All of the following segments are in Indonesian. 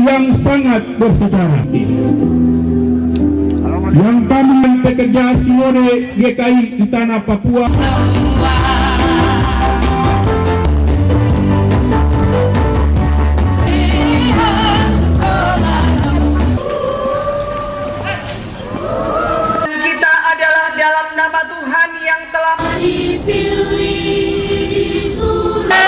yang sangat bersejarah. Yang kami yang pekerja Sinode GKI di tanah Papua. Kita adalah dalam nama Tuhan yang telah dipilih di surga.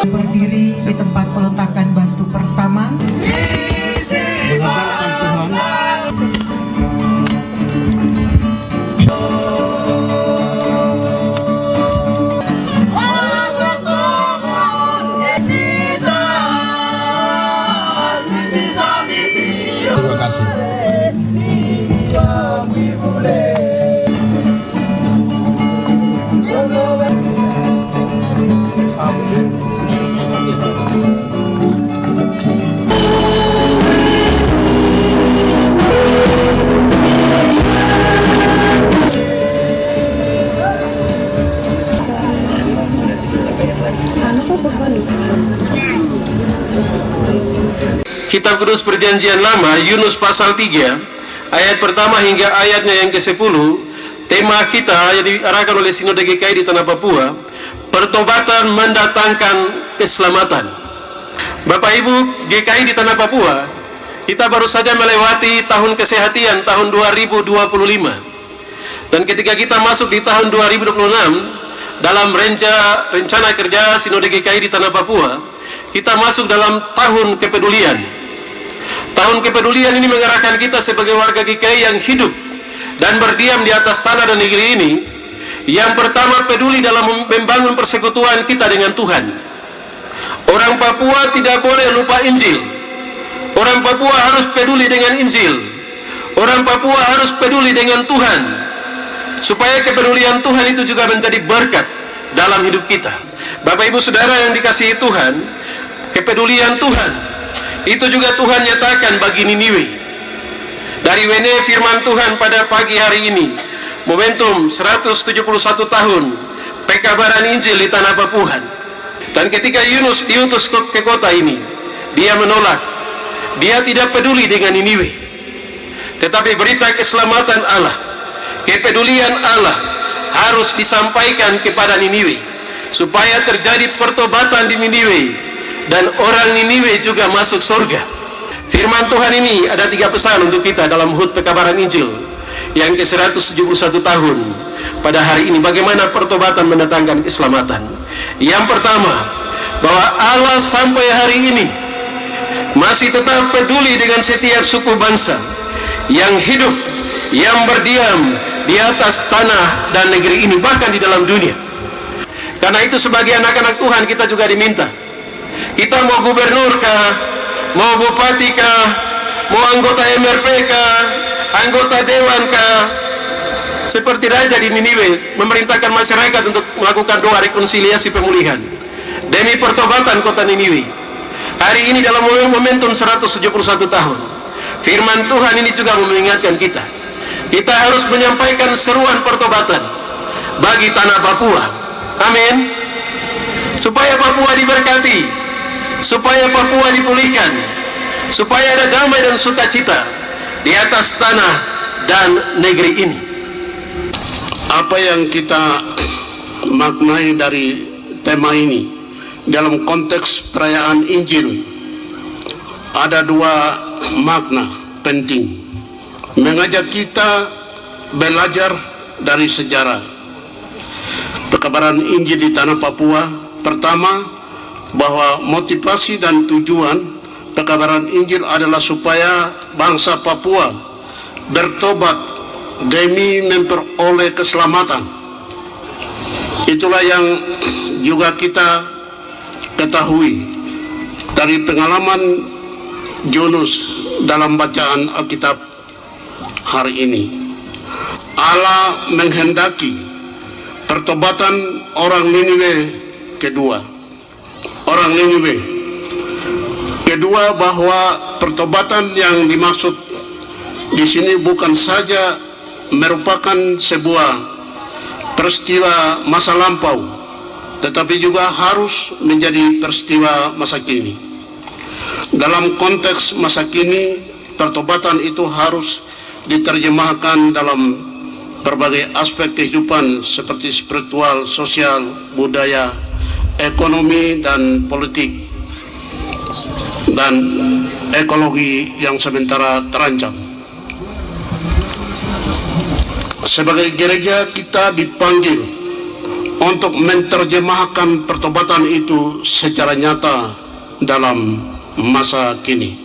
Berdiri di tempat peletakan batu pertama. Terima kasih. Kitab Kudus Perjanjian Lama, Yunus pasal 3, ayat pertama hingga ayatnya yang ke-10, tema kita yang diarahkan oleh Sinode GKI di Tanah Papua, pertobatan mendatangkan keselamatan. Bapak Ibu GKI di Tanah Papua, kita baru saja melewati tahun kesehatan tahun 2025. Dan ketika kita masuk di tahun 2026, dalam rencana kerja Sinode GKI di Tanah Papua, kita masuk dalam tahun kepedulian. Tahun kepedulian ini mengarahkan kita sebagai warga GKI yang hidup dan berdiam di atas tanah dan negeri ini. Yang pertama, peduli dalam membangun persekutuan kita dengan Tuhan. Orang Papua tidak boleh lupa Injil. Orang Papua harus peduli dengan Injil. Orang Papua harus peduli dengan Tuhan, supaya kepedulian Tuhan itu juga menjadi berkat dalam hidup kita. Bapak Ibu Saudara yang dikasihi Tuhan, kepedulian Tuhan itu juga Tuhan nyatakan bagi Niniwe. Dari Wene firman Tuhan pada pagi hari ini, momentum 171 tahun pekabaran Injil di tanah Papua. Dan ketika Yunus diutus ke kota ini, dia menolak. Dia tidak peduli dengan Niniwe, tetapi berita keselamatan Allah, kepedulian Allah harus disampaikan kepada Niniwe, supaya terjadi pertobatan di Niniwe dan orang Niniwe juga masuk surga. Firman Tuhan ini ada 3 pesan untuk kita dalam HUT pekabaran Injil yang ke-171 tahun pada hari ini. Bagaimana pertobatan mendatangkan keselamatan? Yang pertama, bahwa Allah sampai hari ini masih tetap peduli dengan setiap suku bangsa yang hidup, yang berdiam di atas tanah dan negeri ini, bahkan di dalam dunia. Karena itu sebagai anak-anak Tuhan kita juga diminta, kita mau gubernur kah, mau bupati kah, mau anggota MRP kah, anggota dewan kah, seperti raja di Niniwe memerintahkan masyarakat untuk melakukan doa rekonsiliasi pemulihan demi pertobatan kota Niniwe. Hari ini dalam momentum 171 tahun, firman Tuhan ini juga mengingatkan kita, kita harus menyampaikan seruan pertobatan bagi tanah Papua. Amin. Supaya Papua diberkati, supaya Papua dipulihkan, supaya ada damai dan sukacita di atas tanah dan negeri ini. Apa yang kita maknai dari tema ini dalam konteks perayaan Injil, ada 2 makna penting. Mengajak kita belajar dari sejarah pekabaran Injil di tanah Papua. Pertama, bahwa motivasi dan tujuan pekabaran Injil adalah supaya bangsa Papua bertobat demi memperoleh keselamatan. Itulah yang juga kita ketahui dari pengalaman Yunus dalam bacaan Alkitab hari ini. Allah menghendaki pertobatan orang Niniwe kedua. Orang Niniwe kedua, bahwa pertobatan yang dimaksud di sini bukan saja merupakan sebuah peristiwa masa lampau, tetapi juga harus menjadi peristiwa masa kini. Dalam konteks masa kini, pertobatan itu harus diterjemahkan dalam berbagai aspek kehidupan seperti spiritual, sosial, budaya, ekonomi, dan politik, dan ekologi yang sementara terancam. Sebagai gereja, kita dipanggil untuk menerjemahkan pertobatan itu secara nyata dalam masa kini.